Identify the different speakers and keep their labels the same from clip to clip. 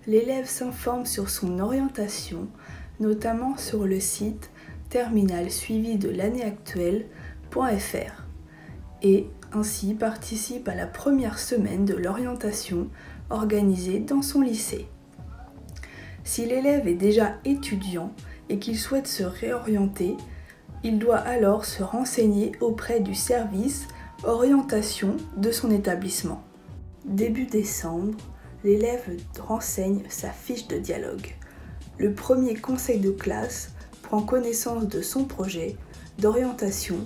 Speaker 1: l'élève s'informe sur son orientation, notamment sur le site terminal suivi de l'année actuelle.fr et ainsi participe à la première semaine de l'orientation organisée dans son lycée. Si l'élève est déjà étudiant et qu'il souhaite se réorienter, il doit alors se renseigner auprès du service orientation de son établissement. Début décembre, l'élève renseigne sa fiche de dialogue. Le premier conseil de classe prend connaissance de son projet d'orientation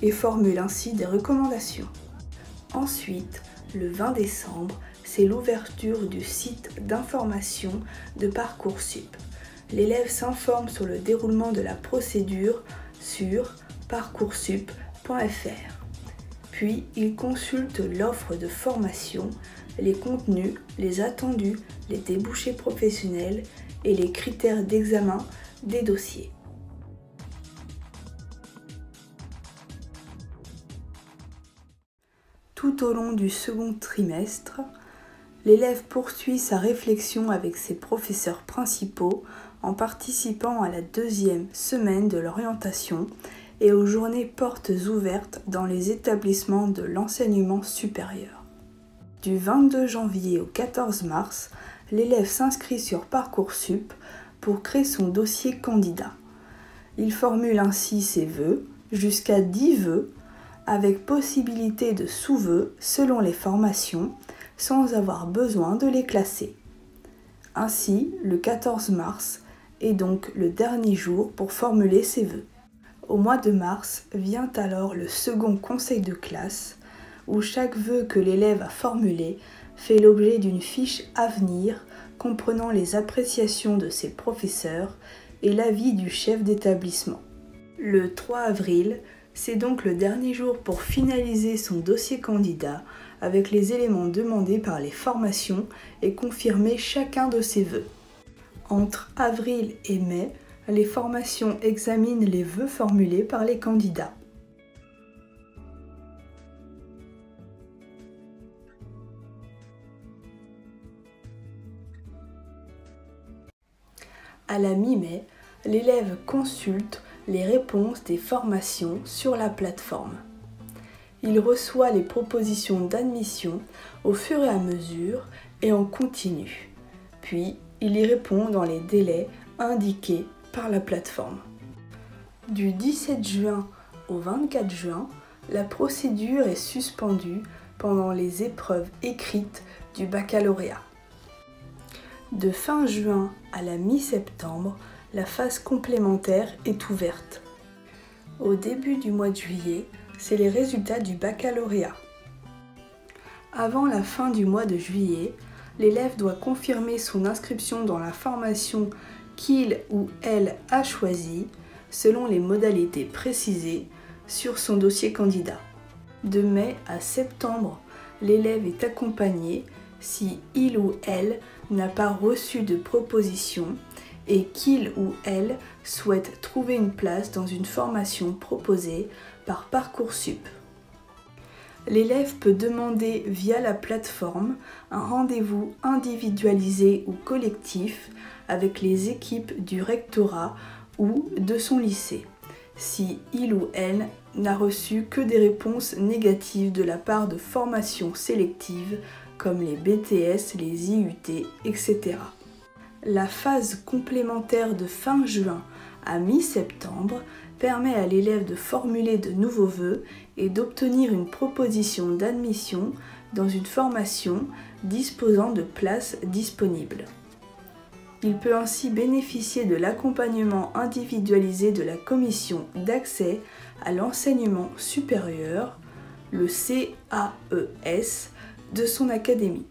Speaker 1: et formule ainsi des recommandations. Ensuite, le 20 décembre, c'est l'ouverture du site d'information de Parcoursup. L'élève s'informe sur le déroulement de la procédure sur parcoursup.fr. Puis, il consulte l'offre de formation, les contenus, les attendus, les débouchés professionnels et les critères d'examen des dossiers. Tout au long du second trimestre, l'élève poursuit sa réflexion avec ses professeurs principaux en participant à la deuxième semaine de l'orientation et aux journées portes ouvertes dans les établissements de l'enseignement supérieur. Du 22 janvier au 14 mars, l'élève s'inscrit sur Parcoursup pour créer son dossier candidat. Il formule ainsi ses vœux, jusqu'à 10 vœux, avec possibilité de sous-vœux selon les formations, sans avoir besoin de les classer. Ainsi, le 14 mars est donc le dernier jour pour formuler ses vœux. Au mois de mars vient alors le second conseil de classe, où chaque vœu que l'élève a formulé fait l'objet d'une fiche avenir comprenant les appréciations de ses professeurs et l'avis du chef d'établissement. Le 3 avril, c'est donc le dernier jour pour finaliser son dossier candidat avec les éléments demandés par les formations et confirmer chacun de ses vœux. Entre avril et mai, les formations examinent les vœux formulés par les candidats. À la mi-mai, l'élève consulte les réponses des formations sur la plateforme. Il reçoit les propositions d'admission au fur et à mesure et en continu. Puis, il y répond dans les délais indiqués par la plateforme. Du 17 juin au 24 juin, la procédure est suspendue pendant les épreuves écrites du baccalauréat. De fin juin à la mi-septembre, la phase complémentaire est ouverte. Au début du mois de juillet, c'est les résultats du baccalauréat. Avant la fin du mois de juillet, l'élève doit confirmer son inscription dans la formation qu'il ou elle a choisie, selon les modalités précisées sur son dossier candidat. De mai à septembre, l'élève est accompagné si il ou elle n'a pas reçu de proposition et qu'il ou elle souhaite trouver une place dans une formation proposée par Parcoursup. L'élève peut demander via la plateforme un rendez-vous individualisé ou collectif avec les équipes du rectorat ou de son lycée, si il ou elle n'a reçu que des réponses négatives de la part de formations sélectives comme les BTS, les IUT, etc. La phase complémentaire de fin juin à mi-septembre permet à l'élève de formuler de nouveaux vœux et d'obtenir une proposition d'admission dans une formation disposant de places disponibles. Il peut ainsi bénéficier de l'accompagnement individualisé de la commission d'accès à l'enseignement supérieur, le CAES, de son académie.